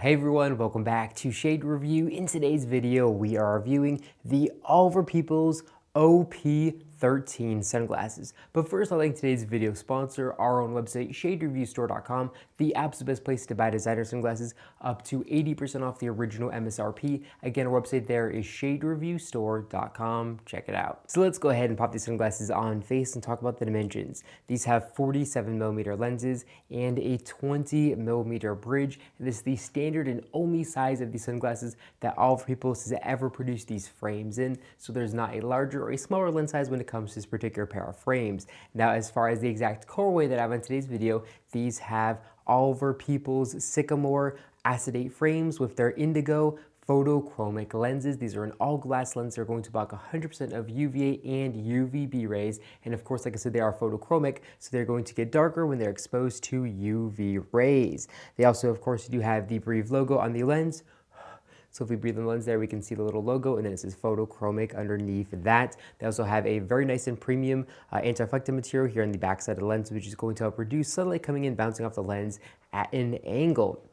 Hey everyone, welcome back to Shade Review. In today's video, we are reviewing the Oliver Peoples OP-13 sunglasses. But first, I'd like today's video sponsor, our own website, shadereviewstore.com, the absolute best place to buy designer sunglasses, up to 80% off the original MSRP. Again, our website there is shadereviewstore.com. Check it out. So let's go ahead and pop these sunglasses on face and talk about the dimensions. These have 47mm lenses and a 20mm bridge. And this is the standard and only size of these sunglasses that Oliver Peoples has ever produced these frames in. So there's not a larger or a smaller lens size when it comes to this particular pair of frames. Now, as far as the exact colorway that I have in today's video, these have Oliver Peoples Sycamore acetate frames with their indigo photochromic lenses. These are an all-glass lens. They're going to block 100% of UVA and UVB rays. And of course, like I said, they are photochromic, so they're going to get darker when they're exposed to UV rays. They also, of course, do have the Breathe logo on the lens. So if we breathe in the lens there, we can see the little logo, and then it says photochromic underneath that. They also have a very nice and premium anti-reflective material here on the back side of the lens, which is going to help reduce sunlight coming in, bouncing off the lens at an angle.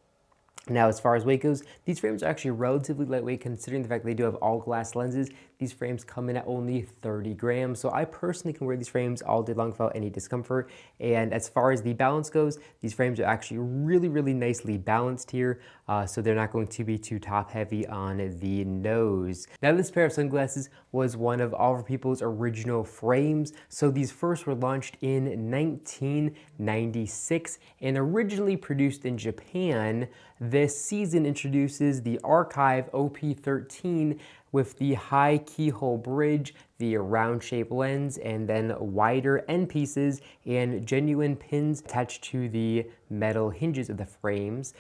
Now, as far as weight goes, these frames are actually relatively lightweight considering the fact they do have all glass lenses. These frames come in at only 30 grams. So I personally can wear these frames all day long without any discomfort. And as far as the balance goes, these frames are actually really nicely balanced here. So they're not going to be too top heavy on the nose. Now, this pair of sunglasses was one of Oliver Peoples' original frames. So these first were launched in 1996 and originally produced in Japan. This season introduces the Archive OP-13 with the high keyhole bridge, the round shaped lens, and then wider end pieces and genuine pins attached to the metal hinges of the frames,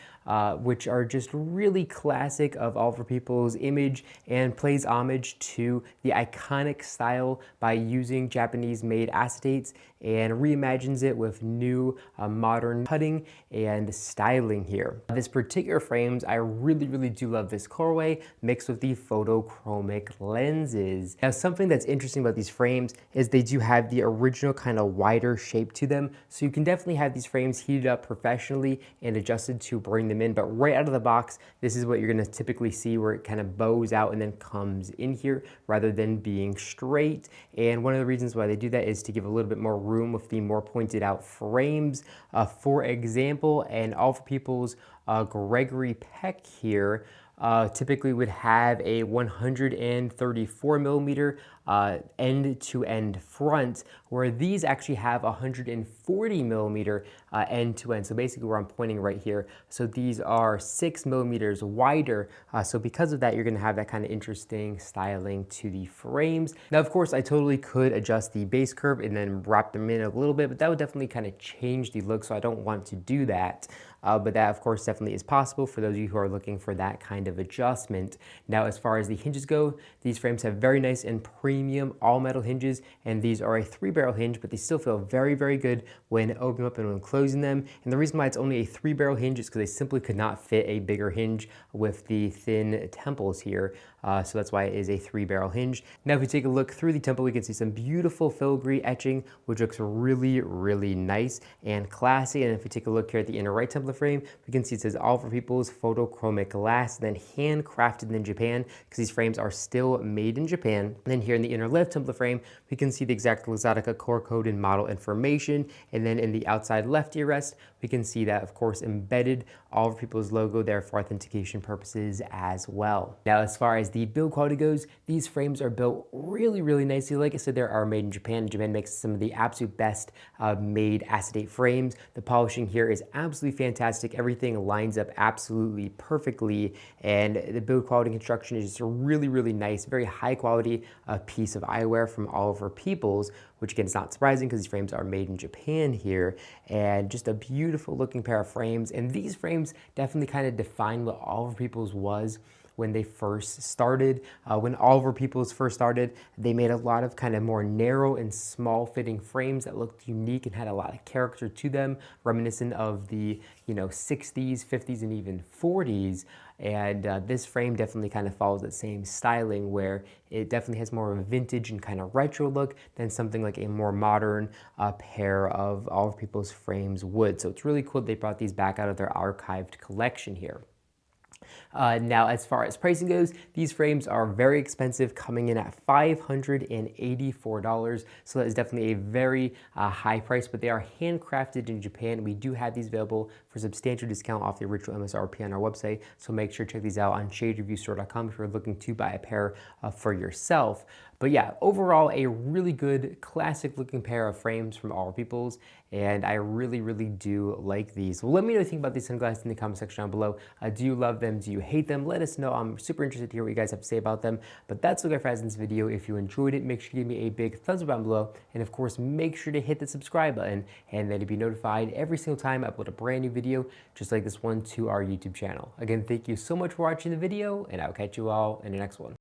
which are just really classic of Oliver Peoples' image and plays homage to the iconic style by using Japanese-made acetates and reimagines it with new modern cutting and styling here. This particular frames, I really do love this colorway mixed with the photochromic lenses. Now, something that's interesting about these frames is they do have the original kind of wider shape to them, so you can definitely have these frames heated up professionally and adjusted to bring them in. But right out of the box, this is what you're going to typically see, where it kind of bows out and then comes in here rather than being straight. And one of the reasons why they do that is to give a little bit more room with the more pointed out frames. For example, and Oliver Peoples' Gregory Peck here typically would have a 134mm end-to-end front, where these actually have 140mm end-to-end. So basically where I'm pointing right here, so these are 6mm wider. So because of that, you're gonna have that kind of interesting styling to the frames. Now, of course, I totally could adjust the base curve and then wrap them in a little bit, but that would definitely kind of change the look, so I don't want to do that. But that, of course, definitely is possible for those of you who are looking for that kind of adjustment. Now, as far as the hinges go, these frames have very nice and premium all-metal hinges, and these are a 3-barrel hinge, but they still feel very good when opening up and when closing them. And the reason why it's only a 3-barrel hinge is because they simply could not fit a bigger hinge with the thin temples here. So that's why it is a 3-barrel hinge. Now, if we take a look through the temple, we can see some beautiful filigree etching, which looks really nice and classy. And if we take a look here at the inner right temple frame, we can see it says Oliver Peoples photochromic glass, then handcrafted in Japan, because these frames are still made in Japan. And then here in the inner left temple frame, we can see the exact Luxottica core code and model information. And then in the outside left ear rest, we can see that, of course, embedded Oliver Peoples logo there for authentication purposes as well. Now, as far as the build quality goes, these frames are built really nicely. Like I said, they are made in Japan. Japan makes some of the absolute best made acetate frames. The polishing here is absolutely fantastic. Everything lines up absolutely perfectly, and the build quality construction is just a really nice, very high quality piece of eyewear from Oliver Peoples, which again is not surprising because these frames are made in Japan here, and just a beautiful looking pair of frames. And these frames definitely kind of define what Oliver Peoples was when they first started. When Oliver Peoples first started, they made a lot of kind of more narrow and small fitting frames that looked unique and had a lot of character to them, reminiscent of the 60s, 50s, and even 40s. And this frame definitely kind of follows that same styling, where it definitely has more of a vintage and kind of retro look than something like a more modern pair of Oliver Peoples frames would. So it's really cool they brought these back out of their archived collection here. Now, as far as pricing goes, these frames are very expensive, coming in at $584. So that is definitely a very high price, but they are handcrafted in Japan. We do have these available for substantial discount off the original MSRP on our website. So make sure to check these out on shadereviewstore.com if you're looking to buy a pair for yourself. But yeah, overall, a really good classic looking pair of frames from All Peoples, and I really, really do like these. Well, let me know what you think about these sunglasses in the comment section down below. Do you love them? Do you hate them? Let us know. I'm super interested to hear what you guys have to say about them. But that's what I have in this video. If you enjoyed it, make sure to give me a big thumbs up down below. And of course, make sure to hit the subscribe button and then to be notified every single time I upload a brand new video, just like this one, to our YouTube channel. Again, thank you so much for watching the video, and I'll catch you all in the next one.